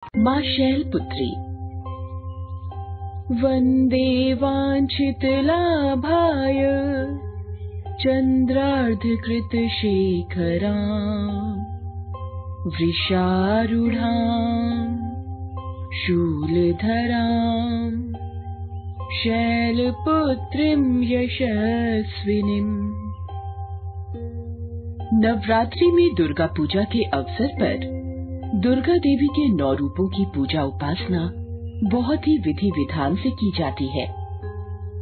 माँ शैलपुत्री। वंदे वाञ्छितलाभाय चन्द्रार्धकृतशेखराम् वृषारूढाम् शूलधराम् शैलपुत्रीं यशस्विनीम्। नवरात्रि में दुर्गा पूजा के अवसर पर दुर्गा देवी के 9 रूपों की पूजा उपासना बहुत ही विधि विधान से की जाती है।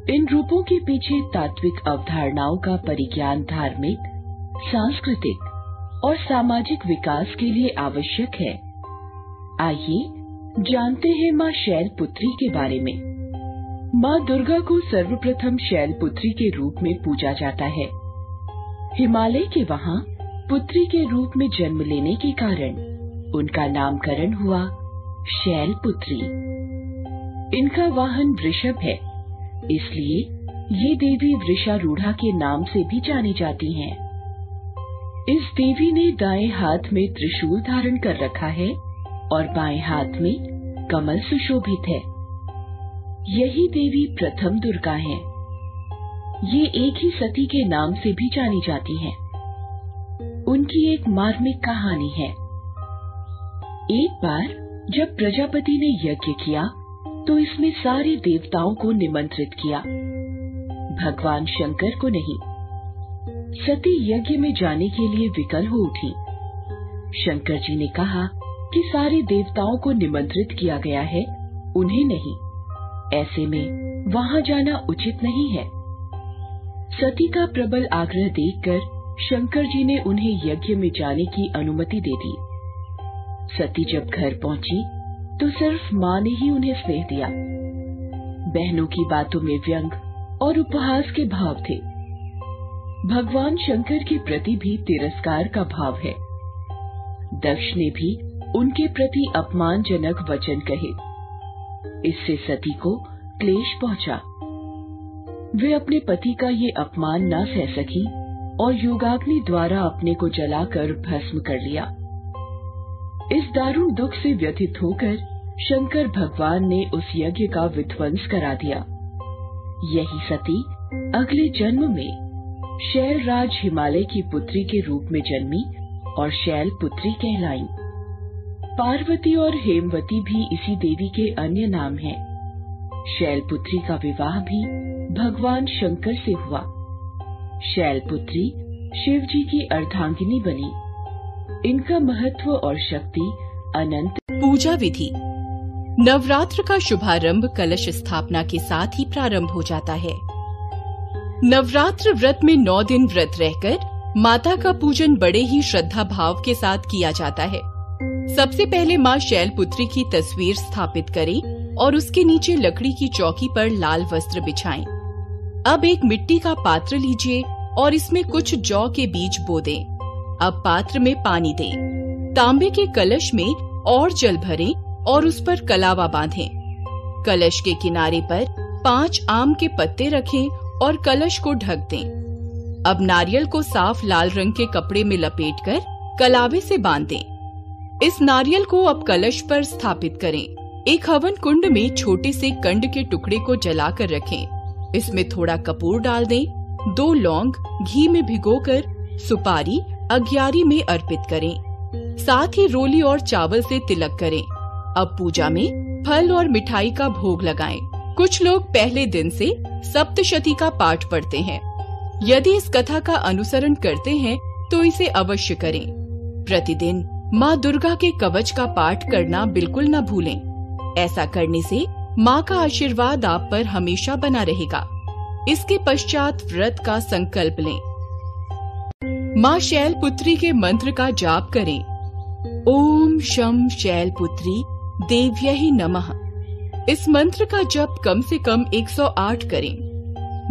इन रूपों के पीछे तात्विक अवधारणाओं का परिज्ञान धार्मिक, सांस्कृतिक और सामाजिक विकास के लिए आवश्यक है। आइए जानते हैं माँ शैलपुत्री के बारे में। माँ दुर्गा को सर्वप्रथम शैलपुत्री के रूप में पूजा जाता है। हिमालय के वहाँ पुत्री के रूप में जन्म लेने के कारण उनका नामकरण हुआ शैलपुत्री। इनका वाहन वृषभ है, इसलिए ये देवी वृषारूढ़ा के नाम से भी जानी जाती हैं। इस देवी ने दाएं हाथ में त्रिशूल धारण कर रखा है और बाएं हाथ में कमल सुशोभित है। यही देवी प्रथम दुर्गा हैं। ये एक ही सती के नाम से भी जानी जाती हैं। उनकी एक मार्मिक कहानी है। एक बार जब प्रजापति ने यज्ञ किया तो इसमें सारे देवताओं को निमंत्रित किया, भगवान शंकर को नहीं। सती यज्ञ में जाने के लिए विकल हो उठी। शंकर जी ने कहा कि सारे देवताओं को निमंत्रित किया गया है, उन्हें नहीं। ऐसे में वहां जाना उचित नहीं है। सती का प्रबल आग्रह देखकर शंकर जी ने उन्हें यज्ञ में जाने की अनुमति दे दी। सती जब घर पहुंची तो सिर्फ माँ ने ही उन्हें स्नेह दिया। बहनों की बातों में व्यंग और उपहास के भाव थे। भगवान शंकर के प्रति भी तिरस्कार का भाव है। दक्ष ने भी उनके प्रति अपमानजनक वचन कहे। इससे सती को क्लेश पहुंचा। वे अपने पति का ये अपमान न सह सकी और योगाग्नि द्वारा अपने को जलाकर भस्म कर लिया। इस दारुण दुख से व्यथित होकर शंकर भगवान ने उस यज्ञ का विध्वंस करा दिया। यही सती अगले जन्म में शैलराज हिमालय की पुत्री के रूप में जन्मी और शैलपुत्री कहलाईं। पार्वती और हेमवती भी इसी देवी के अन्य नाम हैं। शैलपुत्री का विवाह भी भगवान शंकर से हुआ। शैलपुत्री शिव जी की अर्धांगिनी बनी। इनका महत्व और शक्ति अनंत। पूजा विधि। नवरात्र का शुभारंभ कलश स्थापना के साथ ही प्रारंभ हो जाता है। नवरात्र व्रत में 9 दिन व्रत रहकर माता का पूजन बड़े ही श्रद्धा भाव के साथ किया जाता है। सबसे पहले माँ शैलपुत्री की तस्वीर स्थापित करें और उसके नीचे लकड़ी की चौकी पर लाल वस्त्र बिछाएं। अब एक मिट्टी का पात्र लीजिए और इसमें कुछ जौ के बीज बो दें। अब पात्र में पानी दें। तांबे के कलश में और जल भरें और उस पर कलावा बांधें। कलश के किनारे पर 5 आम के पत्ते रखें और कलश को ढक दें। अब नारियल को साफ लाल रंग के कपड़े में लपेटकर कलावे से बांध दें। इस नारियल को अब कलश पर स्थापित करें। एक हवन कुंड में छोटे से कंड के टुकड़े को जलाकर रखें। इसमें थोड़ा कपूर डाल दें। 2 लौंग घी में भिगोकर सुपारी अग्यारी में अर्पित करें। साथ ही रोली और चावल से तिलक करें। अब पूजा में फल और मिठाई का भोग लगाएं। कुछ लोग पहले दिन से सप्तशती का पाठ पढ़ते हैं। यदि इस कथा का अनुसरण करते हैं तो इसे अवश्य करें। प्रतिदिन माँ दुर्गा के कवच का पाठ करना बिल्कुल न भूलें। ऐसा करने से माँ का आशीर्वाद आप पर हमेशा बना रहेगा। इसके पश्चात व्रत का संकल्प लें। माँ शैलपुत्री के मंत्र का जाप करें। ओम शम शैलपुत्री देव्यै नमः। इस मंत्र का जप कम से कम 108 करें।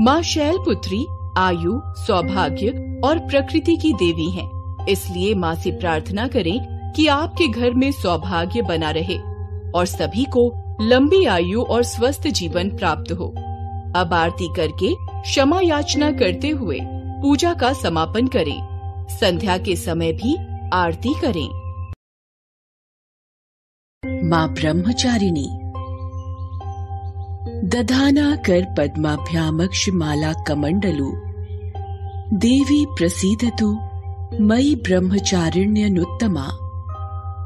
माँ शैलपुत्री आयु, सौभाग्य और प्रकृति की देवी हैं। इसलिए माँ से प्रार्थना करें कि आपके घर में सौभाग्य बना रहे और सभी को लंबी आयु और स्वस्थ जीवन प्राप्त हो। अब आरती करके क्षमा याचना करते हुए पूजा का समापन करें। संध्या के समय भी आरती करें। माँ ब्रह्मचारिणी। दधाना कर पद्माभ्यामक्ष माला कमंडलू, देवी प्रसीदतु मयि ब्रह्मचारिण्यनुत्तमा।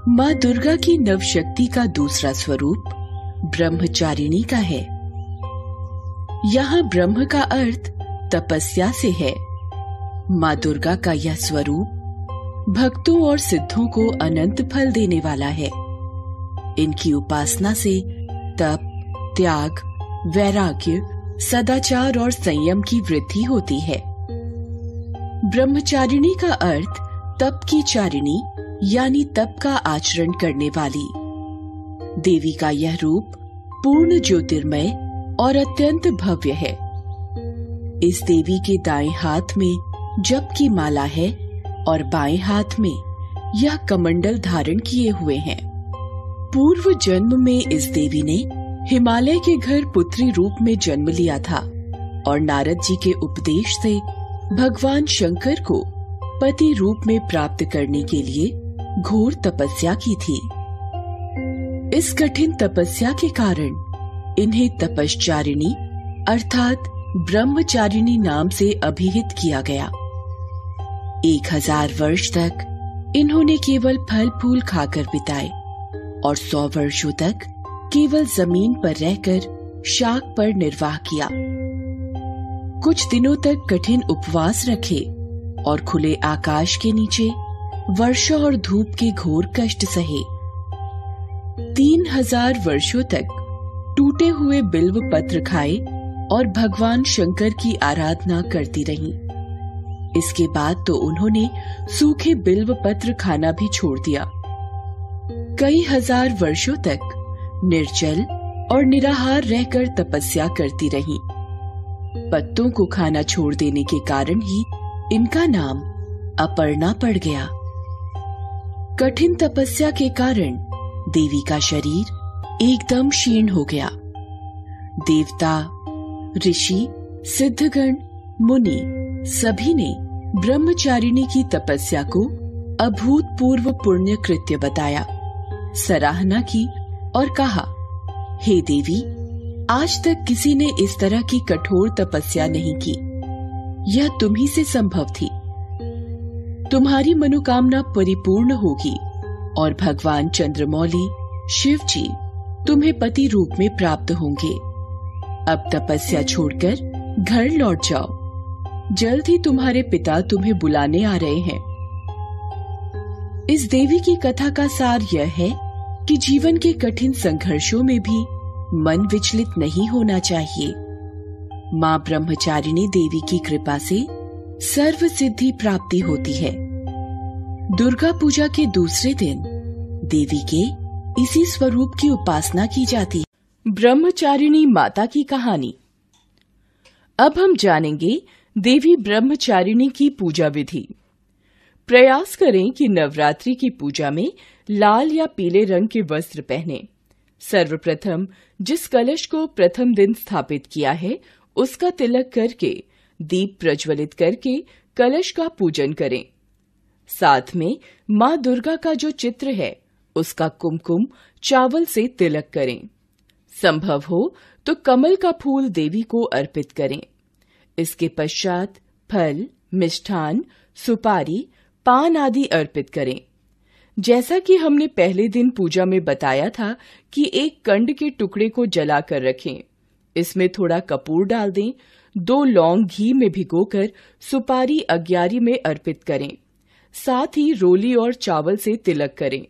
माँ दुर्गा की नवशक्ति का दूसरा स्वरूप ब्रह्मचारिणी का है। यहाँ ब्रह्म का अर्थ तपस्या से है। माँ दुर्गा का यह स्वरूप भक्तों और सिद्धों को अनंत फल देने वाला है। इनकी उपासना से तप, त्याग, वैराग्य, सदाचार और संयम की वृद्धि होती है। ब्रह्मचारिणी का अर्थ तप की चारिणी यानी तप का आचरण करने वाली। देवी का यह रूप पूर्ण ज्योतिर्मय और अत्यंत भव्य है। इस देवी के दाएं हाथ में जप की माला है और बाएं हाथ में यह कमंडल धारण किए हुए हैं। पूर्व जन्म में इस देवी ने हिमालय के घर पुत्री रूप में जन्म लिया था और नारद जी के उपदेश से भगवान शंकर को पति रूप में प्राप्त करने के लिए घोर तपस्या की थी। इस कठिन तपस्या के कारण इन्हें तपश्चारिणी अर्थात ब्रह्मचारिणी नाम से अभिहित किया गया। 1000 वर्ष तक इन्होंने केवल फल फूल खाकर बिताए और 100 वर्षों तक केवल जमीन पर रहकर शाक पर निर्वाह किया। कुछ दिनों तक कठिन उपवास रखे और खुले आकाश के नीचे वर्षा और धूप के घोर कष्ट सहे। 3000 वर्षों तक टूटे हुए बिल्व पत्र खाए और भगवान शंकर की आराधना करती रहीं। इसके बाद तो उन्होंने सूखे बिल्व पत्र खाना भी छोड़ दिया। कई हजार वर्षों तक निर्जल और निराहार रहकर तपस्या करती रहीं। पत्तों को खाना छोड़ देने के कारण ही इनका नाम अपर्णा पड़ गया। कठिन तपस्या के कारण देवी का शरीर एकदम क्षीण हो गया। देवता, ऋषि, सिद्धगण, मुनि सभी ने ब्रह्मचारिणी की तपस्या को अभूतपूर्व पुण्य कृत्य बताया, सराहना की और कहा, हे देवी, आज तक किसी ने इस तरह की कठोर तपस्या नहीं की। यह तुम ही से संभव थी। तुम्हारी मनोकामना परिपूर्ण होगी और भगवान चंद्रमौली शिव जी तुम्हें पति रूप में प्राप्त होंगे। अब तपस्या छोड़कर घर लौट जाओ। जल्द ही तुम्हारे पिता तुम्हें बुलाने आ रहे हैं। इस देवी की कथा का सार यह है कि जीवन के कठिन संघर्षों में भी मन विचलित नहीं होना चाहिए। माँ ब्रह्मचारिणी देवी की कृपा से सर्व सिद्धि प्राप्ति होती है। दुर्गा पूजा के दूसरे दिन देवी के इसी स्वरूप की उपासना की जाती है। ब्रह्मचारिणी माता की कहानी। अब हम जानेंगे देवी ब्रह्मचारिणी की पूजा विधि। प्रयास करें कि नवरात्रि की पूजा में लाल या पीले रंग के वस्त्र पहने। सर्वप्रथम जिस कलश को प्रथम दिन स्थापित किया है उसका तिलक करके दीप प्रज्वलित करके कलश का पूजन करें। साथ में माँ दुर्गा का जो चित्र है उसका कुमकुम चावल से तिलक करें। संभव हो तो कमल का फूल देवी को अर्पित करें। इसके पश्चात फल, मिष्ठान, सुपारी, पान आदि अर्पित करें। जैसा कि हमने पहले दिन पूजा में बताया था कि एक कंड के टुकड़े को जलाकर रखें। इसमें थोड़ा कपूर डाल दें। 2 लौंग घी में भिगोकर सुपारी अग्यारी में अर्पित करें। साथ ही रोली और चावल से तिलक करें।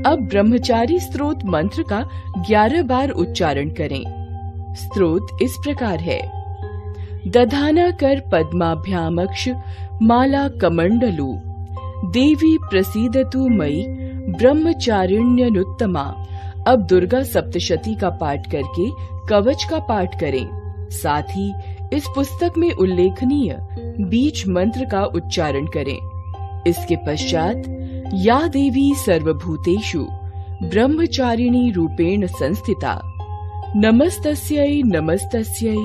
अब ब्रह्मचारी स्तोत्र मंत्र का 11 बार उच्चारण करें। स्तोत्र इस प्रकार है। दधाना कर पद्माभ्यामक्ष माला कमंडलू, देवी प्रसीदतु मयि ब्रह्मचारिण्यनुत्तमा। अब दुर्गा सप्तशती का पाठ करके कवच का पाठ करें। साथ ही इस पुस्तक में उल्लेखनीय बीज मंत्र का उच्चारण करें। इसके पश्चात या देवी सर्वभूतेषु ब्रह्मचारिणी रूपेण संस्थिता, नमस्तस्यै नमस्तस्यै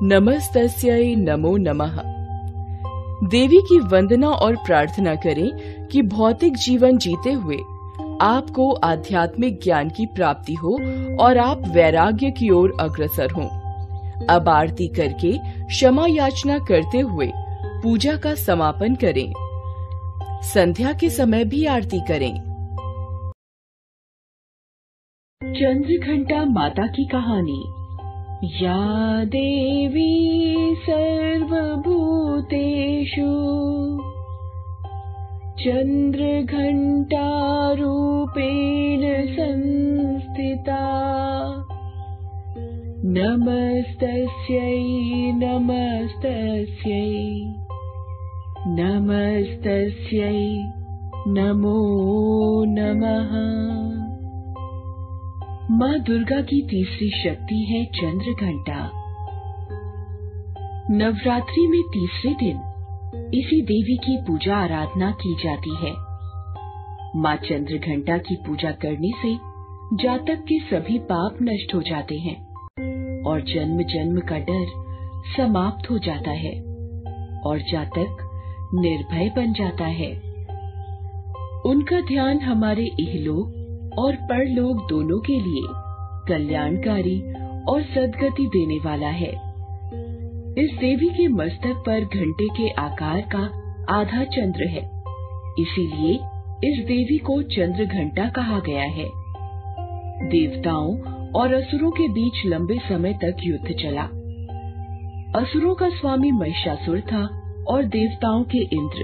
नमस्तस्यै नमो नमः। देवी की वंदना और प्रार्थना करें कि भौतिक जीवन जीते हुए आपको आध्यात्मिक ज्ञान की प्राप्ति हो और आप वैराग्य की ओर अग्रसर हों। अब आरती करके क्षमा याचना करते हुए पूजा का समापन करें। संध्या के समय भी आरती करें। चंद्रघंटा माता की कहानी। या देवी सर्वभूतेषु चंद्रघंटारूपेण संस्थिता। नमस्तस्यै नमस्तस्यै नमस्तस्यै नमो नमः। माँ दुर्गा की तीसरी शक्ति है चंद्रघंटा। नवरात्रि में तीसरे दिन इसी देवी की पूजा आराधना की जाती है। माँ चंद्रघंटा की पूजा करने से जातक के सभी पाप नष्ट हो जाते हैं और जन्म जन्म का डर समाप्त हो जाता है और जातक निर्भय बन जाता है। उनका ध्यान हमारे इहलोक और परलोक दोनों के लिए कल्याणकारी और सद्गति देने वाला है। इस देवी के मस्तक पर घंटे के आकार का आधा चंद्र है, इसीलिए इस देवी को चंद्र घंटा कहा गया है। देवताओं और असुरों के बीच लंबे समय तक युद्ध चला। असुरों का स्वामी महिषासुर था और देवताओं के इंद्र।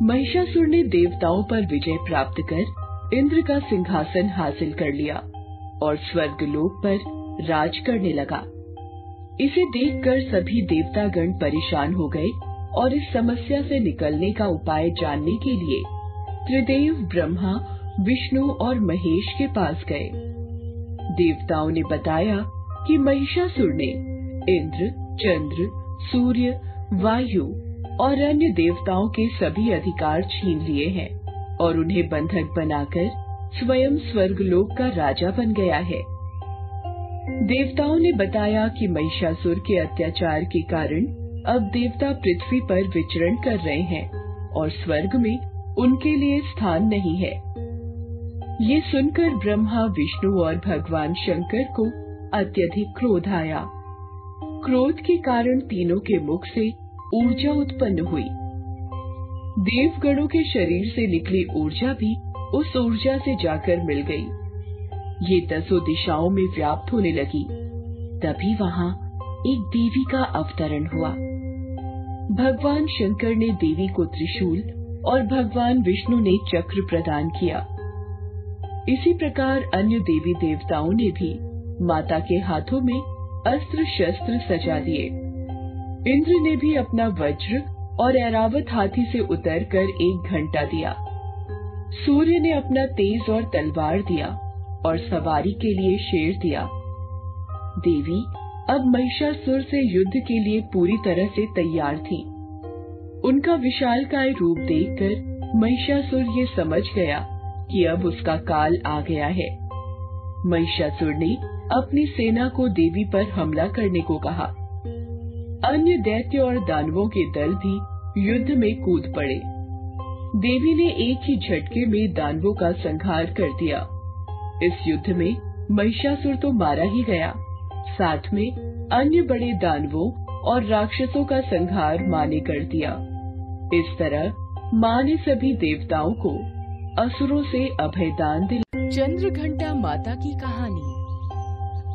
महिषासुर ने देवताओं पर विजय प्राप्त कर इंद्र का सिंहासन हासिल कर लिया और स्वर्गलोक पर राज करने लगा। इसे देखकर सभी देवतागण परेशान हो गए और इस समस्या से निकलने का उपाय जानने के लिए त्रिदेव ब्रह्मा, विष्णु और महेश के पास गए। देवताओं ने बताया कि महिषासुर ने इंद्र, चंद्र, सूर्य, वायु और अन्य देवताओं के सभी अधिकार छीन लिए हैं और उन्हें बंधक बनाकर स्वयं स्वर्गलोक का राजा बन गया है। देवताओं ने बताया कि महिषासुर के अत्याचार के कारण अब देवता पृथ्वी पर विचरण कर रहे हैं और स्वर्ग में उनके लिए स्थान नहीं है। ये सुनकर ब्रह्मा, विष्णु और भगवान शंकर को अत्यधिक क्रोध आया। क्रोध के कारण तीनों के मुख से ऊर्जा उत्पन्न हुई। देवगणों के शरीर से निकली ऊर्जा भी उस ऊर्जा से जाकर मिल गई। ये 10 दिशाओं में व्याप्त होने लगी। तभी वहाँ एक देवी का अवतरण हुआ। भगवान शंकर ने देवी को त्रिशूल और भगवान विष्णु ने चक्र प्रदान किया। इसी प्रकार अन्य देवी देवताओं ने भी माता के हाथों में अस्त्र शस्त्र सजा दिए। इंद्र ने भी अपना वज्र और ऐरावत हाथी से उतरकर एक घंटा दिया। सूर्य ने अपना तेज और तलवार दिया और सवारी के लिए शेर दिया। देवी अब महिषासुर से युद्ध के लिए पूरी तरह से तैयार थीं। उनका विशालकाय रूप देखकर महिषासुर ये समझ गया कि अब उसका काल आ गया है। महिषासुर ने अपनी सेना को देवी पर हमला करने को कहा। अन्य दैत्य और दानवों के दल भी युद्ध में कूद पड़े। देवी ने एक ही झटके में दानवों का संहार कर दिया। इस युद्ध में महिषासुर तो मारा ही गया, साथ में अन्य बड़े दानवों और राक्षसों का संहार माँ ने कर दिया। इस तरह माँ ने सभी देवताओं को असुरों से अभयदान दिलाया। चंद्रघंटा माता की कहानी।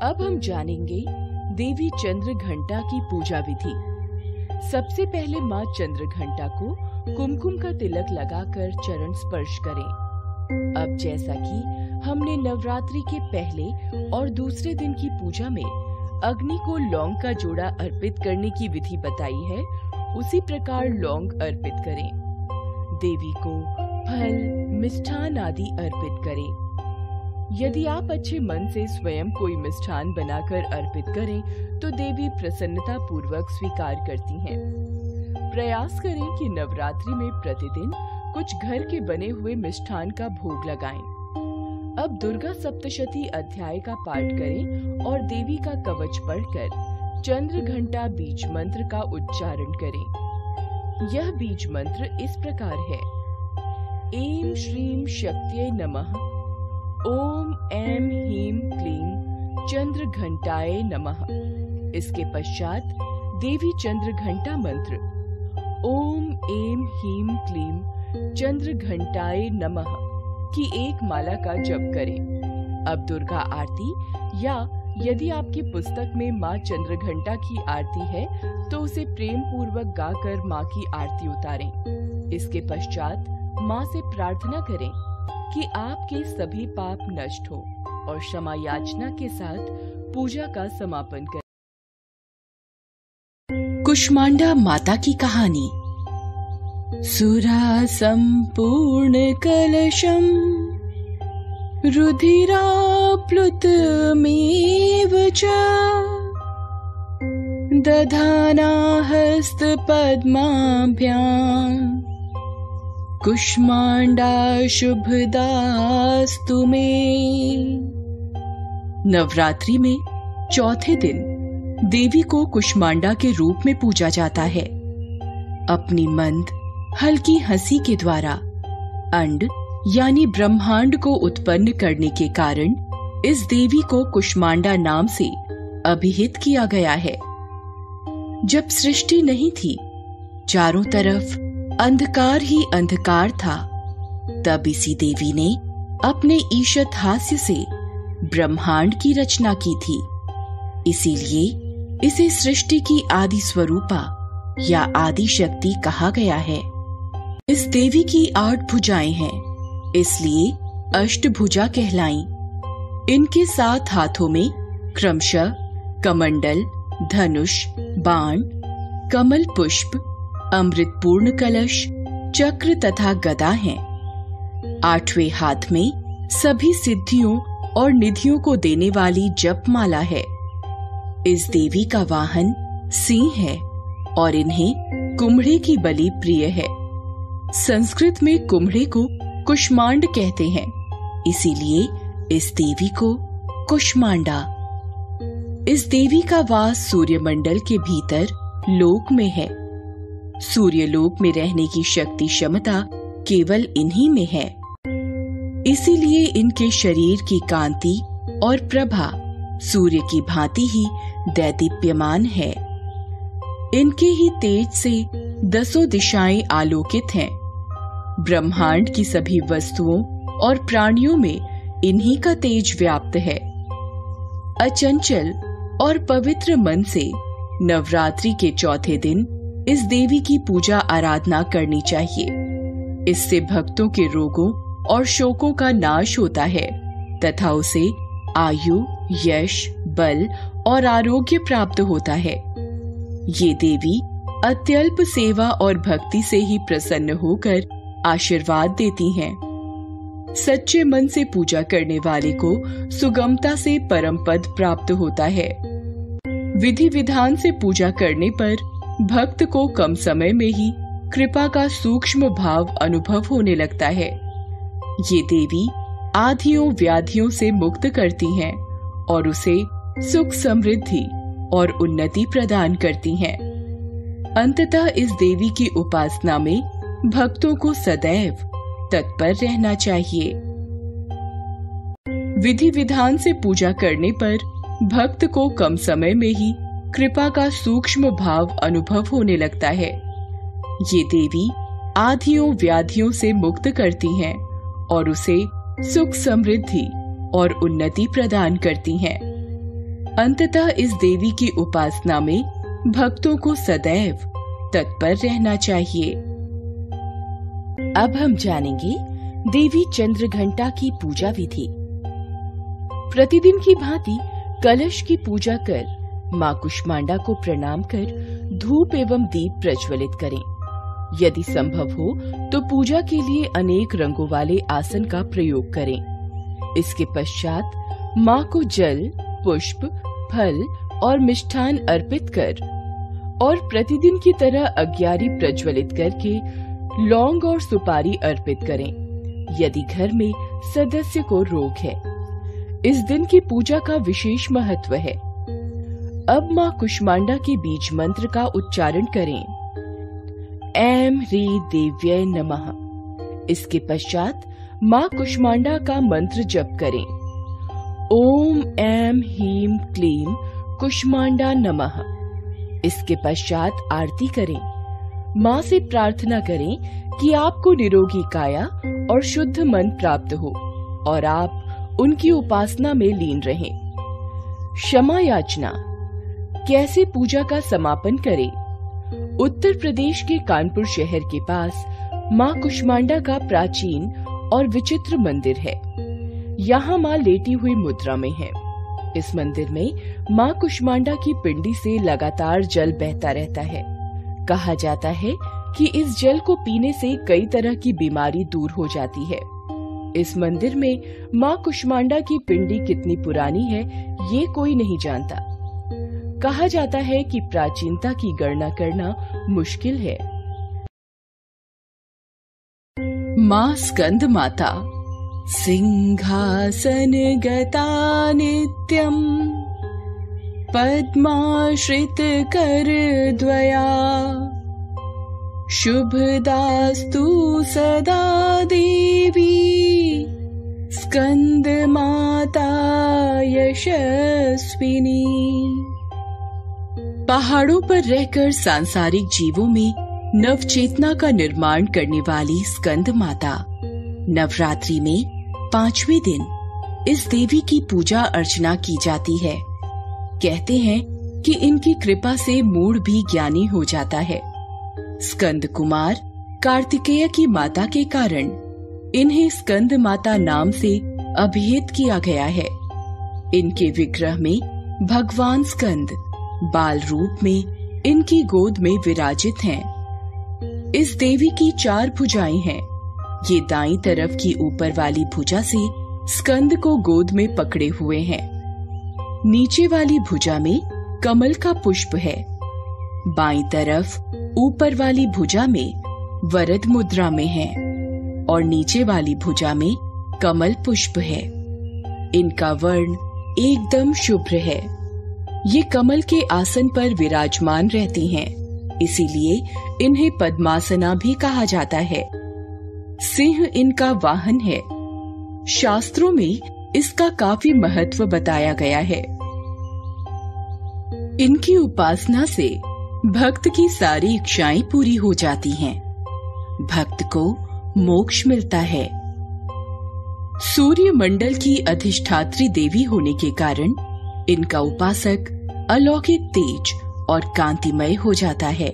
अब हम जानेंगे देवी चंद्रघंटा की पूजा विधि। सबसे पहले माँ चंद्रघंटा को कुमकुम का तिलक लगाकर चरण स्पर्श करें। अब जैसा कि हमने नवरात्रि के पहले और दूसरे दिन की पूजा में अग्नि को लौंग का जोड़ा अर्पित करने की विधि बताई है, उसी प्रकार लौंग अर्पित करें। देवी को फल, मिष्ठान आदि अर्पित करें। यदि आप अच्छे मन से स्वयं कोई मिष्ठान बनाकर अर्पित करें तो देवी प्रसन्नता पूर्वक स्वीकार करती हैं। प्रयास करें कि नवरात्रि में प्रतिदिन कुछ घर के बने हुए मिष्ठान का भोग लगाएं। अब दुर्गा सप्तशती अध्याय का पाठ करें और देवी का कवच पढ़कर चंद्रघंटा बीज मंत्र का उच्चारण करें। यह बीज मंत्र इस प्रकार है: ऐं श्रीं शक्त्यै नमः। ओम ऐं ह्रीं क्लीं चंद्रघंटाय नमः। इसके पश्चात देवी चंद्रघंटा मंत्र ओम ऐं ह्रीं क्लीं चंद्रघंटाय नमः की एक माला का जप करें। अब दुर्गा आरती या यदि आपकी पुस्तक में माँ चंद्रघंटा की आरती है तो उसे प्रेम पूर्वक गाकर माँ की आरती उतारें। इसके पश्चात माँ से प्रार्थना करें कि आपके सभी पाप नष्ट हो और क्षमा याचना के साथ पूजा का समापन करें। कुष्मांडा माता की कहानी। सुरा संपूर्ण कलशम रुधिराप्लुतमेव च दधाना हस्तपद्माभ्याम् कुष्मांडा शुभदास्तु मे। नवरात्रि में चौथे दिन देवी को कुष्मांडा के रूप में पूजा जाता है। अपनी मंद हल्की हंसी के द्वारा अंड यानी ब्रह्मांड को उत्पन्न करने के कारण इस देवी को कुष्मांडा नाम से अभिहित किया गया है। जब सृष्टि नहीं थी, चारों तरफ अंधकार ही अंधकार था, तब इसी देवी ने अपने ईशत हास्य से ब्रह्मांड की रचना की थी। इसीलिए इसे सृष्टि की आदि स्वरूपा या आदि शक्ति कहा गया है। इस देवी की 8 भुजाएं हैं, इसलिए अष्टभुजा कहलाई। इनके 7 हाथों में क्रमशः कमंडल, धनुष, बाण, कमल पुष्प, अमृतपूर्ण कलश, चक्र तथा गदा हैं। 8वें हाथ में सभी सिद्धियों और निधियों को देने वाली जपमाला है। इस देवी का वाहन सिंह है और इन्हें कुम्हड़े की बलि प्रिय है। संस्कृत में कुम्हड़े को कुष्मांड कहते हैं, इसीलिए इस देवी को कुष्मांडा। इस देवी का वास सूर्यमंडल के भीतर लोक में है। सूर्यलोक में रहने की शक्ति क्षमता केवल इन्हीं में है। इसीलिए इनके शरीर की कांति और प्रभा सूर्य की भांति ही दैदीप्यमान है। इनके ही तेज से 10 दिशाएं आलोकित हैं। ब्रह्मांड की सभी वस्तुओं और प्राणियों में इन्हीं का तेज व्याप्त है। अचंचल और पवित्र मन से नवरात्रि के चौथे दिन इस देवी की पूजा आराधना करनी चाहिए। इससे भक्तों के रोगों और शोकों का नाश होता है तथा उसे आयु, यश, बल और आरोग्य प्राप्त होता है। ये देवी अत्यल्प सेवा और भक्ति से ही प्रसन्न होकर आशीर्वाद देती हैं। सच्चे मन से पूजा करने वाले को सुगमता से परम पद प्राप्त होता है। विधि विधान से पूजा करने पर भक्त को कम समय में ही कृपा का सूक्ष्म भाव अनुभव होने लगता है। ये देवी आधियों व्याधियों से मुक्त करती हैं और उसे सुख समृद्धि और उन्नति प्रदान करती हैं। अंततः इस देवी की उपासना में भक्तों को सदैव तत्पर रहना चाहिए। विधि विधान से पूजा करने पर भक्त को कम समय में ही कृपा का सूक्ष्म भाव अनुभव होने लगता है। ये देवी आधियों व्याधियों से मुक्त करती हैं और उसे सुख समृद्धि और उन्नति प्रदान करती हैं। अंततः इस देवी की उपासना में भक्तों को सदैव तत्पर रहना चाहिए। अब हम जानेंगे देवी चंद्रघंटा की पूजा विधि। प्रतिदिन की भांति कलश की पूजा कर मां कुष्मांडा को प्रणाम कर धूप एवं दीप प्रज्वलित करें। यदि संभव हो तो पूजा के लिए अनेक रंगों वाले आसन का प्रयोग करें। इसके पश्चात मां को जल, पुष्प, फल और मिष्ठान अर्पित कर और प्रतिदिन की तरह अग्यारी प्रज्वलित करके लौंग और सुपारी अर्पित करें। यदि घर में सदस्य को रोग है, इस दिन की पूजा का विशेष महत्व है। अब मां कुष्मांडा के बीज मंत्र का उच्चारण करें। ऐं ह्रीं देव्यै नमः। इसके पश्चात माँ कुष्मांडा का मंत्र जप करें। ओम ऐं ह्रीं क्लीं कुष्मांडा नमः। इसके पश्चात आरती करें। माँ से प्रार्थना करें कि आपको निरोगी काया और शुद्ध मन प्राप्त हो और आप उनकी उपासना में लीन रहें। क्षमा याचना। कैसे पूजा का समापन करें? उत्तर प्रदेश के कानपुर शहर के पास माँ कुष्मांडा का प्राचीन और विचित्र मंदिर है। यहाँ माँ लेटी हुई मुद्रा में है। इस मंदिर में माँ कुष्मांडा की पिंडी से लगातार जल बहता रहता है। कहा जाता है कि इस जल को पीने से कई तरह की बीमारी दूर हो जाती है। इस मंदिर में माँ कुष्मांडा की पिंडी कितनी पुरानी है ये कोई नहीं जानता। कहा जाता है कि प्राचीनता की गणना करना मुश्किल है। माँ स्कंद माता। सिंहासन गता नित्यम पद्माश्रित कर द्वया शुभदास्तु सदा देवी स्कंद माता यशस्विनी। पहाड़ों पर रहकर सांसारिक जीवों में नवचेतना का निर्माण करने वाली स्कंद माता नवरात्रि में 5वें दिन इस देवी की पूजा अर्चना की जाती है। कहते हैं कि इनकी कृपा से मूढ़ भी ज्ञानी हो जाता है। स्कंद कुमार कार्तिकेय की माता के कारण इन्हें स्कंद माता नाम से अभिहित किया गया है। इनके विग्रह में भगवान स्कंद बाल रूप में इनकी गोद में विराजित हैं। इस देवी की 4 भुजाएं हैं। ये दाईं तरफ की ऊपर वाली भुजा से स्कंद को गोद में पकड़े हुए हैं। नीचे वाली भुजा में कमल का पुष्प है। बाईं तरफ ऊपर वाली भुजा में वरद मुद्रा में है और नीचे वाली भुजा में कमल पुष्प है। इनका वर्ण एकदम शुभ्र है। ये कमल के आसन पर विराजमान रहती हैं, इसीलिए इन्हें पद्मासना भी कहा जाता है। सिंह इनका वाहन है। शास्त्रों में इसका काफी महत्व बताया गया है। इनकी उपासना से भक्त की सारी इच्छाएं पूरी हो जाती हैं। भक्त को मोक्ष मिलता है। सूर्य मंडल की अधिष्ठात्री देवी होने के कारण इनका उपासक अलौकिक तेज और कांतिमय हो जाता है।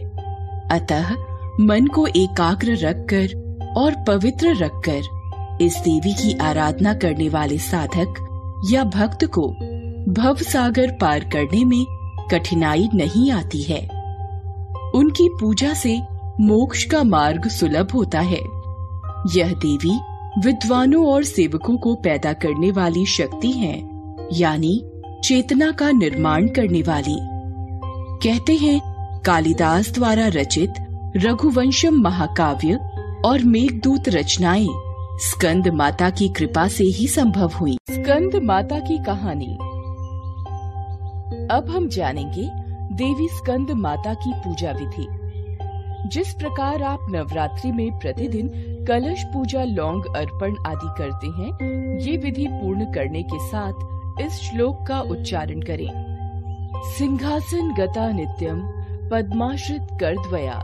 अतः मन को एकाग्र रखकर और पवित्र रखकर इस देवी की आराधना करने वाले साधक या भक्त को भव सागर पार करने में कठिनाई नहीं आती है। उनकी पूजा से मोक्ष का मार्ग सुलभ होता है। यह देवी विद्वानों और सेवकों को पैदा करने वाली शक्ति है, यानी चेतना का निर्माण करने वाली। कहते हैं कालिदास द्वारा रचित रघुवंशम महाकाव्य और मेघदूत रचनाएं स्कंद माता की कृपा से ही संभव हुई। स्कंद माता की कहानी। अब हम जानेंगे देवी स्कंद माता की पूजा विधि। जिस प्रकार आप नवरात्रि में प्रतिदिन कलश पूजा, लौंग अर्पण आदि करते हैं, ये विधि पूर्ण करने के साथ इस श्लोक का उच्चारण करें। सिंहासन गता नित्यम पद्माश्रित करद्वया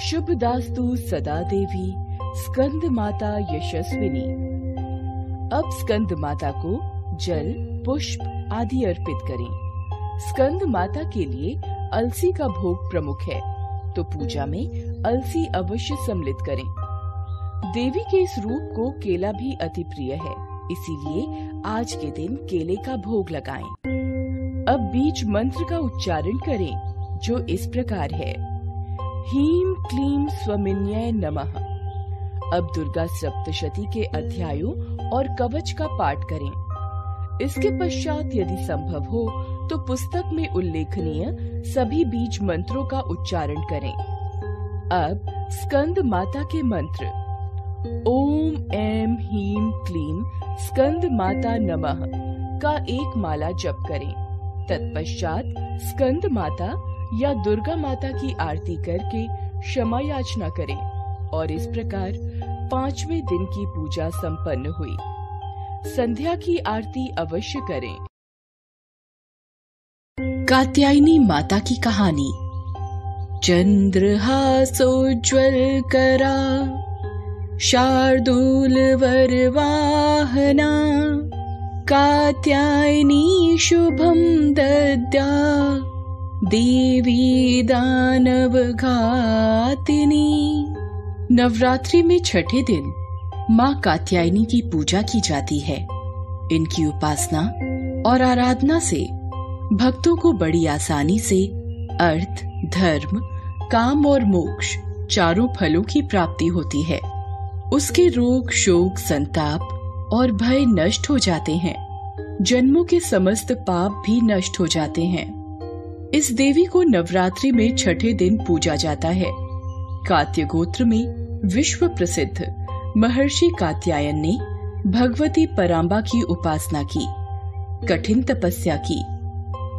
शुभदास्तु सदा देवी स्कंद माता यशस्विनी। अब स्कंद माता को जल, पुष्प आदि अर्पित करें। स्कंद माता के लिए अलसी का भोग प्रमुख है, तो पूजा में अलसी अवश्य सम्मिलित करें। देवी के इस रूप को केला भी अति प्रिय है, इसीलिए आज के दिन केले का भोग लगाएं। अब बीज मंत्र का उच्चारण करें, जो इस प्रकार है। ह्रीं क्लीं स्वमिन्यै नमः। अब दुर्गा सप्तशती के अध्यायों और कवच का पाठ करें। इसके पश्चात यदि संभव हो तो पुस्तक में उल्लेखनीय सभी बीज मंत्रों का उच्चारण करें। अब स्कंद माता के मंत्र ओम ऐं ह्रीं क्लीं स्कंद माता नमः का एक माला जप करें। तत्पश्चात स्कंद माता या दुर्गा माता की आरती करके क्षमा याचना करें और इस प्रकार 5वें दिन की पूजा संपन्न हुई। संध्या की आरती अवश्य करें। कात्यायनी माता की कहानी। चंद्रहासोज्ज्वल करा शार्दूल वरवाहना कात्यायनी शुभम दद्या देवी दानव घातिनी। नवरात्रि में छठे दिन माँ कात्यायनी की पूजा की जाती है। इनकी उपासना और आराधना से भक्तों को बड़ी आसानी से अर्थ, धर्म, काम और मोक्ष चारों फलों की प्राप्ति होती है। उसके रोग, शोक, संताप और भय नष्ट हो जाते हैं। जन्मों के समस्त पाप भी नष्ट हो जाते हैं। इस देवी को नवरात्रि में छठे दिन पूजा जाता है। कात्य गोत्र में विश्व प्रसिद्ध महर्षि कात्यायन ने भगवती परांबा की उपासना की, कठिन तपस्या की।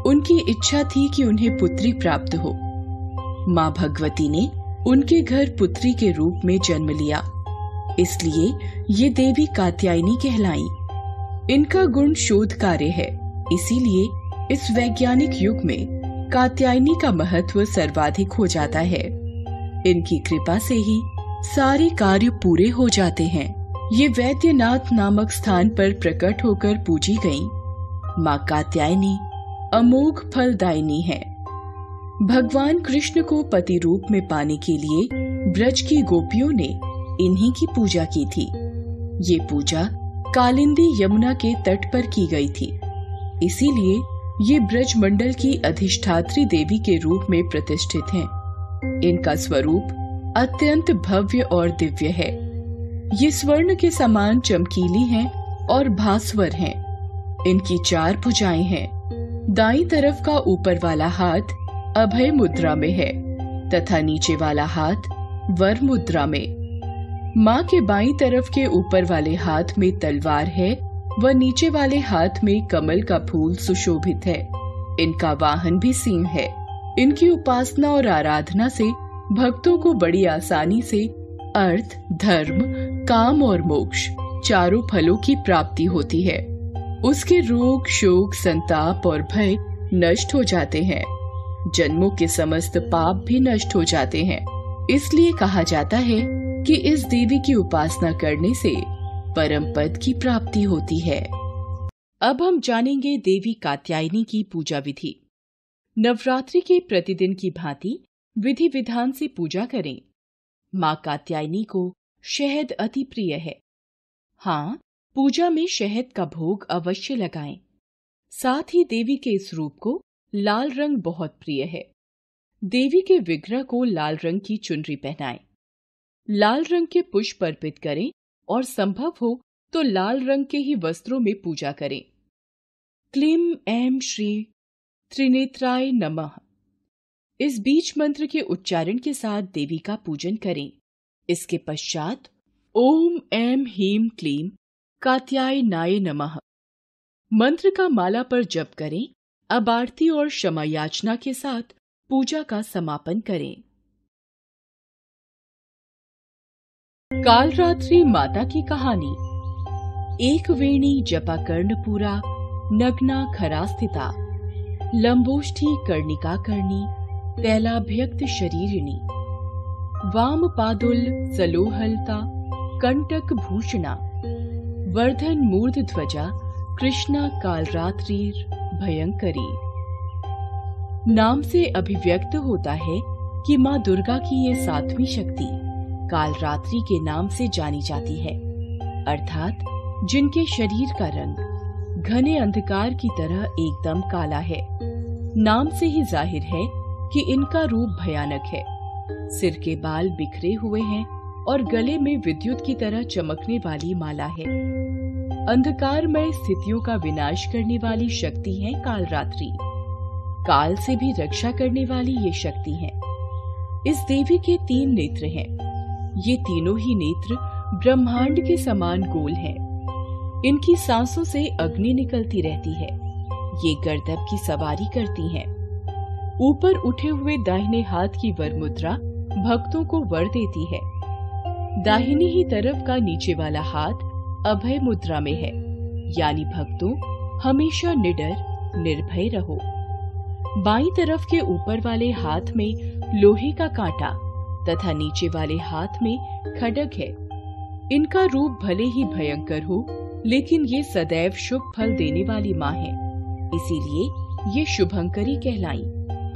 उनकी इच्छा थी कि उन्हें पुत्री प्राप्त हो। माँ भगवती ने उनके घर पुत्री के रूप में जन्म लिया, इसलिए ये देवी कात्यायनी कहलाई। इनका गुण शोध कार्य है, इसीलिए इस वैज्ञानिक युग में कात्यायनी का महत्व सर्वाधिक हो जाता है। इनकी कृपा से ही सारे कार्य पूरे हो जाते हैं। ये वैद्यनाथ नामक स्थान पर प्रकट होकर पूजी गईं। माँ कात्यायनी अमोघ फलदायिनी है। भगवान कृष्ण को पति रूप में पाने के लिए ब्रज की गोपियों ने इन्हीं की पूजा की थी। ये पूजा कालिंदी यमुना के तट पर की गई थी, इसीलिए ये ब्रज मंडल की अधिष्ठात्री देवी के रूप में प्रतिष्ठित हैं। इनका स्वरूप अत्यंत भव्य और दिव्य है। ये स्वर्ण के समान चमकीली हैं और भास्वर हैं। इनकी 4 भुजाएं हैं। दाईं तरफ का ऊपर वाला हाथ अभय मुद्रा में है तथा नीचे वाला हाथ वर मुद्रा में। माँ के बाईं तरफ के ऊपर वाले हाथ में तलवार है व नीचे वाले हाथ में कमल का फूल सुशोभित है। इनका वाहन भी सिंह है। इनकी उपासना और आराधना से भक्तों को बड़ी आसानी से अर्थ, धर्म, काम और मोक्ष चारों फलों की प्राप्ति होती है। उसके रोग, शोक, संताप और भय नष्ट हो जाते हैं। जन्मों के समस्त पाप भी नष्ट हो जाते हैं। इसलिए कहा जाता है कि इस देवी की उपासना करने से परम पद की प्राप्ति होती है। अब हम जानेंगे देवी कात्यायनी की पूजा विधि। नवरात्रि के प्रतिदिन की भांति विधि विधान से पूजा करें। माँ कात्यायनी को शहद अति प्रिय है। हाँ, पूजा में शहद का भोग अवश्य लगाएं। साथ ही देवी के इस रूप को लाल रंग बहुत प्रिय है। देवी के विग्रह को लाल रंग की चुनरी पहनाएं। लाल रंग के पुष्प अर्पित करें और संभव हो तो लाल रंग के ही वस्त्रों में पूजा करें। क्लीं ऐं श्री त्रिनेत्राय नमः, इस बीज मंत्र के उच्चारण के साथ देवी का पूजन करें। इसके पश्चात ओम ऐं ह्रीं क्लीं कात्यायनाय नमः मंत्र का माला पर जप करें। अब आरती और क्षमा याचना के साथ पूजा का समापन करें। कालरात्रि माता की कहानी। एक वेणी जपा कर्णपुरा नग्ना खरा स्थिता लंबोष्ठी कर्णिका कर्णी तैलाभ्यक्त शरीरिणी वाम पादुल सलोहलता कंटक भूषणा वर्धन मूर्ध ध्वजा कृष्णा कालरात्रिर भयंकरी। नाम से अभिव्यक्त होता है कि माँ दुर्गा की ये 7वीं शक्ति कालरात्रि के नाम से जानी जाती है, अर्थात जिनके शरीर का रंग घने अंधकार की तरह एकदम काला है। नाम से ही जाहिर है कि इनका रूप भयानक है। सिर के बाल बिखरे हुए हैं और गले में विद्युत की तरह चमकने वाली माला है। अंधकारमय स्थितियों का विनाश करने वाली शक्ति है कालरात्रि। काल से भी रक्षा करने वाली ये शक्ति है। इस देवी के 3 नेत्र हैं। ये तीनों ही नेत्र ब्रह्मांड के समान गोल हैं। इनकी सांसों से अग्नि निकलती रहती है। ये गर्दभ की सवारी करती हैं। ऊपर उठे हुए दाहिने हाथ की वर मुद्रा भक्तों को वर देती है। दाहिनी ही तरफ का नीचे वाला हाथ अभय मुद्रा में है, यानी भक्तों हमेशा निडर निर्भय रहो। बाईं तरफ के ऊपर वाले हाथ में लोहे का कांटा तथा नीचे वाले हाथ में खड्ग है। इनका रूप भले ही भयंकर हो, लेकिन ये सदैव शुभ फल देने वाली माँ है, इसीलिए ये शुभंकरी कहलाई।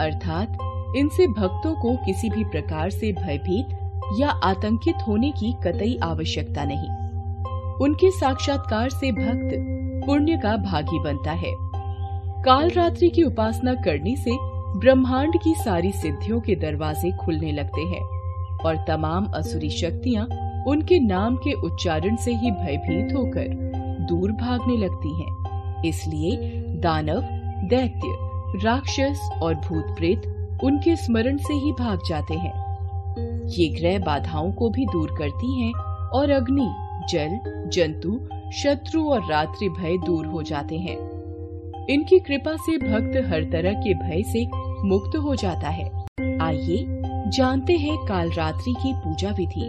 अर्थात इनसे भक्तों को किसी भी प्रकार से भयभीत या आतंकित होने की कतई आवश्यकता नहीं। उनके साक्षात्कार से भक्त पुण्य का भागी बनता है। काल रात्रि की उपासना करने से ब्रह्मांड की सारी सिद्धियों के दरवाजे खुलने लगते हैं और तमाम असुरी शक्तियाँ उनके नाम के उच्चारण से ही भयभीत होकर दूर भागने लगती हैं। इसलिए दानव, दैत्य, राक्षस और भूत प्रेत उनके स्मरण से ही भाग जाते हैं। ये ग्रह बाधाओं को भी दूर करती हैं और अग्नि, जल, जंतु, शत्रु और रात्रि भय दूर हो जाते हैं। इनकी कृपा से भक्त हर तरह के भय से मुक्त हो जाता है। आइए जानते हैं काल रात्रि की पूजा विधि।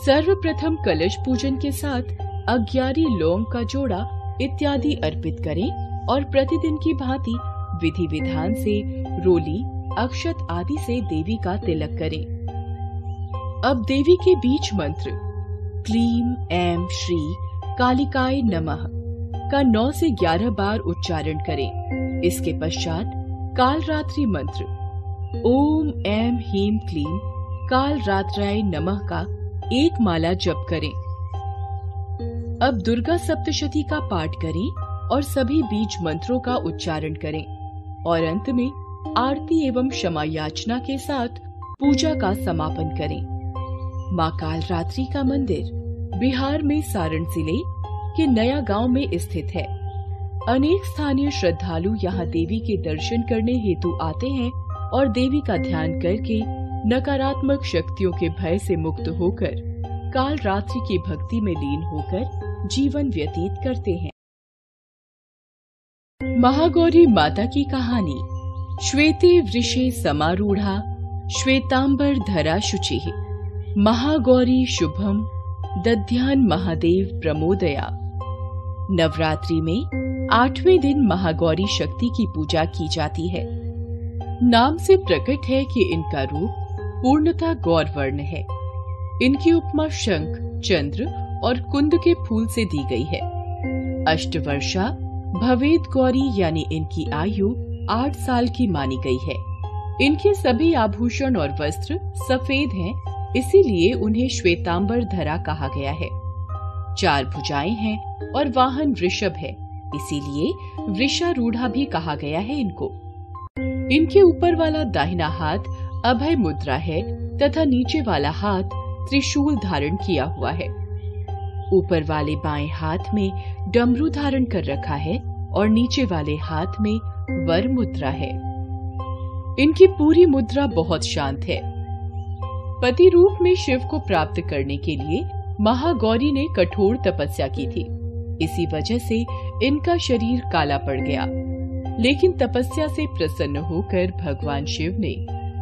सर्वप्रथम कलश पूजन के साथ 11 लौंग का जोड़ा इत्यादि अर्पित करें और प्रतिदिन की भांति विधि विधान से रोली, अक्षत आदि से देवी का तिलक करें। अब देवी के बीच मंत्र क्लीम ऐं श्री कालिकाय नमः का 9 से 11 बार उच्चारण करें। इसके पश्चात काल रात्रि मंत्र ओम ऐं ह्रीं क्लीम काल रात्राय नमः का 1 माला जप करें। अब दुर्गा सप्तशती का पाठ करें और सभी बीज मंत्रों का उच्चारण करें और अंत में आरती एवं क्षमा याचना के साथ पूजा का समापन करें। मां काल रात्रि का मंदिर बिहार में सारण जिले के नया गांव में स्थित है। अनेक स्थानीय श्रद्धालु यहां देवी के दर्शन करने हेतु आते हैं और देवी का ध्यान करके नकारात्मक शक्तियों के भय से मुक्त होकर काल रात्रि की भक्ति में लीन होकर जीवन व्यतीत करते हैं। महागौरी माता की कहानी। श्वेते वृषे समारूढ़ा श्वेतांबर धरा शुचिः महागौरी शुभम दध्यान महादेव प्रमोदया। नवरात्रि में 8वें दिन महागौरी शक्ति की पूजा की जाती है। नाम से प्रकट है कि इनका रूप पूर्णतः गौर वर्ण है। इनकी उपमा शंख, चंद्र और कुंद के फूल से दी गई है। अष्टवर्षा भवेद गौरी यानी इनकी आयु 8 साल की मानी गई है। इनके सभी आभूषण और वस्त्र सफेद हैं, इसीलिए उन्हें श्वेतांबर धरा कहा गया है। 4 भुजाएं हैं और वाहन वृषभ है, इसीलिए वृषारूढ़ा भी कहा गया है इनको। इनके ऊपर वाला दाहिना हाथ अभय मुद्रा है तथा नीचे वाला हाथ त्रिशूल धारण किया हुआ है। ऊपर वाले बाएं हाथ में डमरू धारण कर रखा है और नीचे वाले हाथ में वर मुद्रा है। इनकी पूरी मुद्रा बहुत शांत है। पति रूप में शिव को प्राप्त करने के लिए महागौरी ने कठोर तपस्या की थी। इसी वजह से इनका शरीर काला पड़ गया, लेकिन तपस्या से प्रसन्न होकर भगवान शिव ने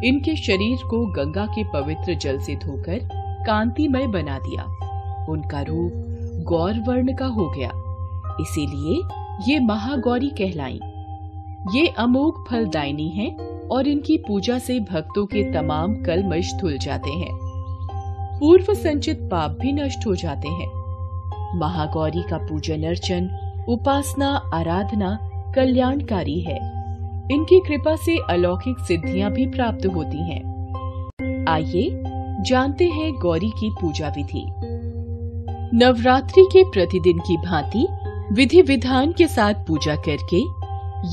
इनके शरीर को गंगा के पवित्र जल से धोकर कांतिमय बना दिया। उनका रूप गौर वर्ण का हो गया, इसीलिए ये महागौरी कहलाई। ये अमोघ फलदायिनी हैं और इनकी पूजा से भक्तों के तमाम कलमश धुल जाते हैं। पूर्व संचित पाप भी नष्ट हो जाते हैं। महागौरी का पूजन अर्चन, उपासना, आराधना कल्याणकारी है। इनकी कृपा से अलौकिक सिद्धियां भी प्राप्त होती हैं। आइए जानते हैं गौरी की पूजा विधि। नवरात्रि के प्रतिदिन की भांति विधि विधान के साथ पूजा करके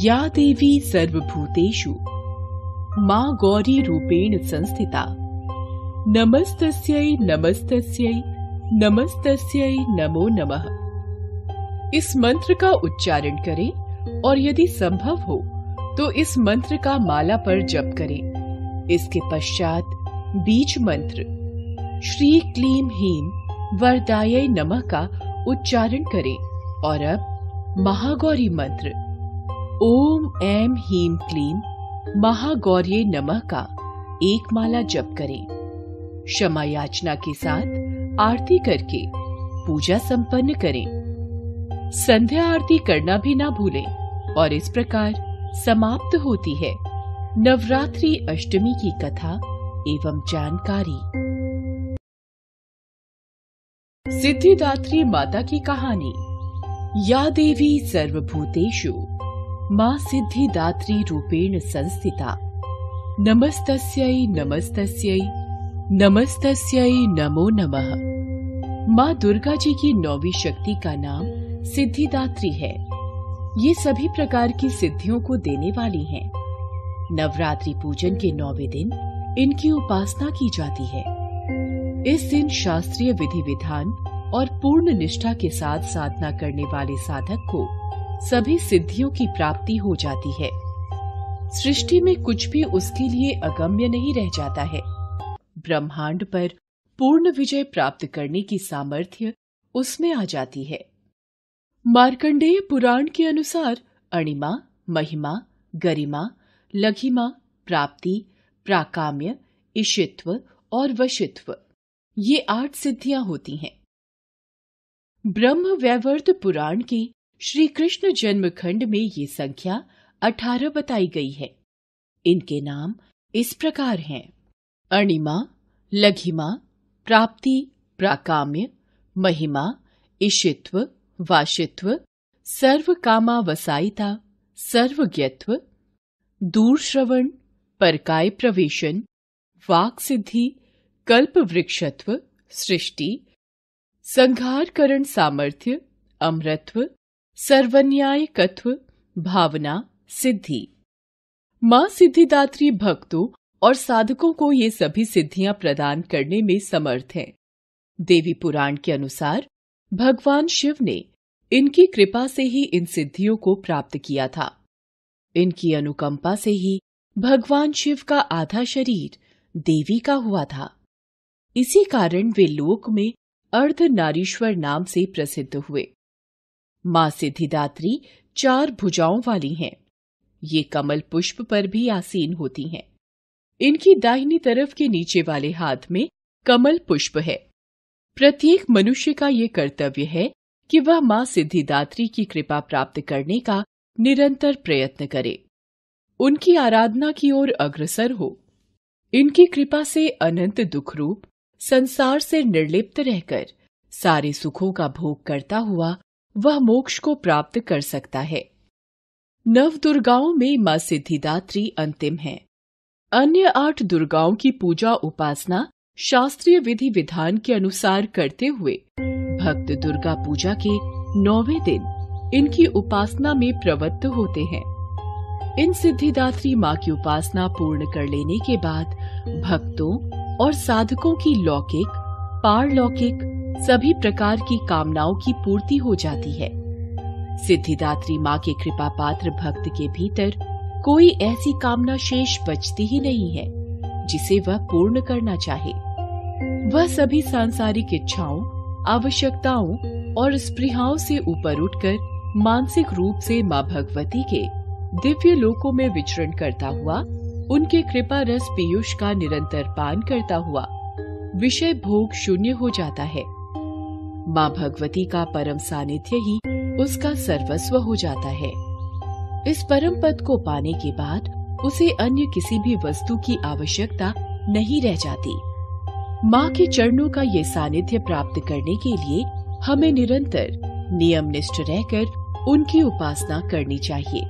या देवी सर्वभूतेषु मां गौरी रूपेण संस्थिता नमस्तस्यै नमस्तस्यै नमस्तस्यै नमो नमः। इस मंत्र का उच्चारण करें और यदि संभव हो तो इस मंत्र का माला पर जप करें। इसके पश्चात बीज मंत्र श्री क्लीम ह्रीं वरदायै नमः का उच्चारण करें और अब महागौरी मंत्र ओम ऐं ह्रीं क्लीम महागौर्यै नमः का 1 माला जप करें। क्षमा याचना के साथ आरती करके पूजा संपन्न करें। संध्या आरती करना भी ना भूलें और इस प्रकार समाप्त होती है नवरात्रि अष्टमी की कथा एवं जानकारी। सिद्धिदात्री माता की कहानी। या देवी सर्वभूतेषु मां सिद्धिदात्री रूपेण संस्थिता। नमस्तस्यै नमस्तस्यै नमस्तस्यै नमो नमः। मां दुर्गा जी की 9वीं शक्ति का नाम सिद्धिदात्री है। ये सभी प्रकार की सिद्धियों को देने वाली हैं। नवरात्रि पूजन के 9वें दिन इनकी उपासना की जाती है। इस दिन शास्त्रीय विधि विधान और पूर्ण निष्ठा के साथ साधना करने वाले साधक को सभी सिद्धियों की प्राप्ति हो जाती है। सृष्टि में कुछ भी उसके लिए अगम्य नहीं रह जाता है। ब्रह्मांड पर पूर्ण विजय प्राप्त करने की सामर्थ्य उसमें आ जाती है। मार्कंडेय पुराण के अनुसार अणिमा, महिमा, गरिमा, लघिमा, प्राप्ति, प्राकाम्य, इशित्व और वशित्व ये 8 सिद्धियां होती हैं। ब्रह्म वैवर्त पुराण के श्री कृष्ण जन्मखंड में ये संख्या 18 बताई गई है। इनके नाम इस प्रकार हैं: अणिमा, लघिमा, प्राप्ति, प्राकाम्य, महिमा, इशित्व, वाशित्व, सर्वकामावसायिता, सर्वज्ञत्व, दूरश्रवण, परकाय प्रवेशन, वाक् सिद्धि, कल्प वृक्षत्व, सृष्टि, संहारकरण सामर्थ्य, अमरत्व, सर्वन्यायकत्व, भावना, सिद्धि। मां सिद्धिदात्री भक्तों और साधकों को ये सभी सिद्धियां प्रदान करने में समर्थ हैं। देवी पुराण के अनुसार भगवान शिव ने इनकी कृपा से ही इन सिद्धियों को प्राप्त किया था। इनकी अनुकंपा से ही भगवान शिव का आधा शरीर देवी का हुआ था। इसी कारण वे लोक में अर्धनारीश्वर नाम से प्रसिद्ध हुए। मां सिद्धिदात्री 4 भुजाओं वाली हैं। ये कमल पुष्प पर भी आसीन होती हैं। इनकी दाहिनी तरफ के नीचे वाले हाथ में कमल पुष्प है। प्रत्येक मनुष्य का ये कर्तव्य है कि वह मां सिद्धिदात्री की कृपा प्राप्त करने का निरंतर प्रयत्न करे, उनकी आराधना की ओर अग्रसर हो। इनकी कृपा से अनंत दुख रूप संसार से निर्लिप्त रहकर सारे सुखों का भोग करता हुआ वह मोक्ष को प्राप्त कर सकता है। 9 दुर्गाओं में मां सिद्धिदात्री अंतिम है। अन्य 8 दुर्गाओं की पूजा उपासना शास्त्रीय विधि विधान के अनुसार करते हुए भक्त दुर्गा पूजा के 9वें दिन इनकी उपासना में प्रवृत्त होते हैं। इन सिद्धिदात्री मां की उपासना पूर्ण कर लेने के बाद भक्तों और साधकों की लौकिक, पारलौकिक सभी प्रकार की कामनाओं की पूर्ति हो जाती है। सिद्धिदात्री मां के कृपा पात्र भक्त के भीतर कोई ऐसी कामना शेष बचती ही नहीं है जिसे वह पूर्ण करना चाहे। वह सभी सांसारिक इच्छाओं, आवश्यकताओं और स्पृहाओं से ऊपर उठकर मानसिक रूप से मां भगवती के दिव्य लोकों में विचरण करता हुआ, उनके कृपा रस पीयूष का निरंतर पान करता हुआ विषय भोग शून्य हो जाता है। मां भगवती का परम सानिध्य ही उसका सर्वस्व हो जाता है। इस परम पद को पाने के बाद उसे अन्य किसी भी वस्तु की आवश्यकता नहीं रह जाती। मां के चरणों का ये सानिध्य प्राप्त करने के लिए हमें निरंतर नियमनिष्ठ रहकर उनकी उपासना करनी चाहिए।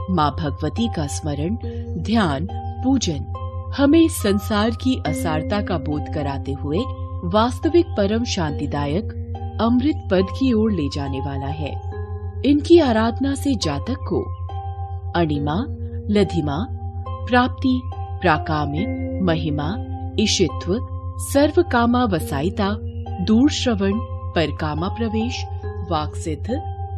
मां भगवती का स्मरण, ध्यान, पूजन हमें इस संसार की असारता का बोध कराते हुए वास्तविक परम शांतिदायक अमृत पद की ओर ले जाने वाला है। इनकी आराधना से जातक को अणिमा, लधिमा, प्राप्ति, प्राकाम्य, महिमा, इशित्व, सर्वकामावसायिता, दूरश्रवण, परकामा प्रवेश, वाक्सिद्ध,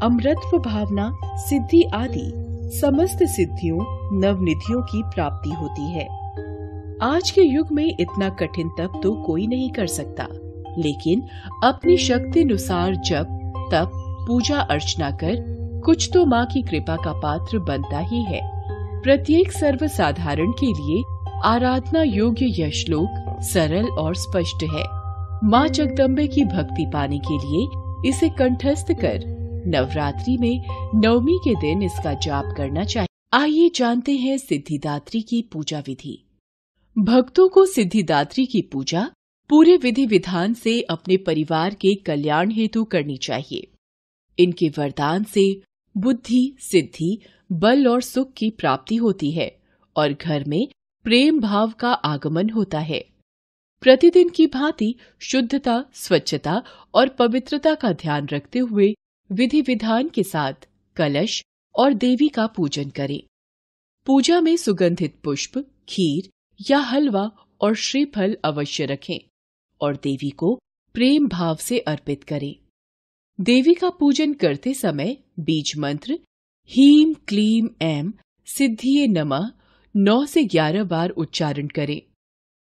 अमृतत्व भावना, सिद्धि आदि समस्त सिद्धियों, नवनिधियों की प्राप्ति होती है। आज के युग में इतना कठिन तप तो कोई नहीं कर सकता, लेकिन अपनी शक्ति अनुसार जप, तप, पूजा अर्चना कर कुछ तो माँ की कृपा का पात्र बनता ही है। प्रत्येक सर्वसाधारण के लिए आराधना योग्य यह श्लोक सरल और स्पष्ट है। माँ जगदम्बे की भक्ति पाने के लिए इसे कंठस्थ कर नवरात्रि में नवमी के दिन इसका जाप करना चाहिए। आइए जानते हैं सिद्धिदात्री की पूजा विधि। भक्तों को सिद्धिदात्री की पूजा पूरे विधि विधान से अपने परिवार के कल्याण हेतु करनी चाहिए। इनके वरदान से बुद्धि, सिद्धि, बल और सुख की प्राप्ति होती है और घर में प्रेम भाव का आगमन होता है। प्रतिदिन की भांति शुद्धता, स्वच्छता और पवित्रता का ध्यान रखते हुए विधि विधान के साथ कलश और देवी का पूजन करें। पूजा में सुगंधित पुष्प, खीर या हलवा और श्रीफल अवश्य रखें और देवी को प्रेम भाव से अर्पित करें। देवी का पूजन करते समय बीज मंत्र हीम क्लीम ऐं सिद्धिये नमः 9 से 11 बार उच्चारण करें।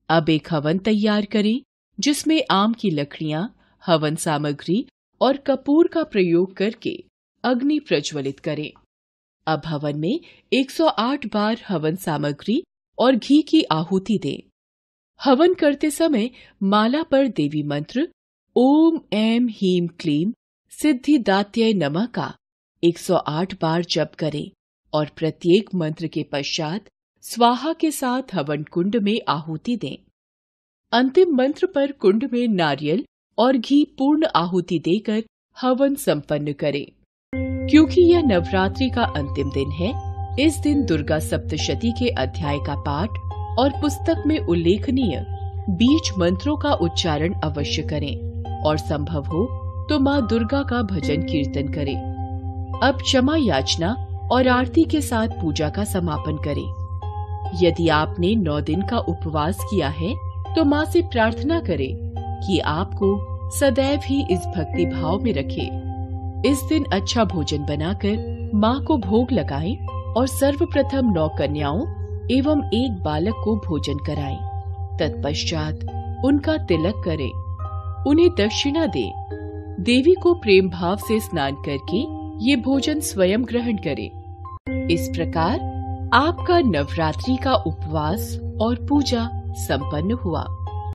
अब एक हवन तैयार करें जिसमें आम की लकड़ियां, हवन सामग्री और कपूर का प्रयोग करके अग्नि प्रज्वलित करें। अब हवन में 108 बार हवन सामग्री और घी की आहुति दें। हवन करते समय माला पर देवी मंत्र ओम ऐं हीम क्लीम सिद्धिदात्यै नमः का 108 बार जप करें और प्रत्येक मंत्र के पश्चात स्वाहा के साथ हवन कुंड में आहुति दें। अंतिम मंत्र पर कुंड में नारियल और घी पूर्ण आहुति देकर हवन संपन्न करें। क्योंकि यह नवरात्रि का अंतिम दिन है, इस दिन दुर्गा सप्तशती के अध्याय का पाठ और पुस्तक में उल्लेखनीय बीज मंत्रों का उच्चारण अवश्य करें और संभव हो तो माँ दुर्गा का भजन कीर्तन करें। अब क्षमा याचना और आरती के साथ पूजा का समापन करें। यदि आपने 9 दिन का उपवास किया है तो माँ से प्रार्थना करें कि आपको सदैव ही इस भक्ति भाव में रखे। इस दिन अच्छा भोजन बनाकर माँ को भोग लगाएं और सर्वप्रथम 9 कन्याओं एवं 1 बालक को भोजन कराएं। तत्पश्चात उनका तिलक करें, उन्हें दक्षिणा दें। देवी को प्रेम भाव से स्नान करके ये भोजन स्वयं ग्रहण करें। इस प्रकार आपका नवरात्रि का उपवास और पूजा संपन्न हुआ।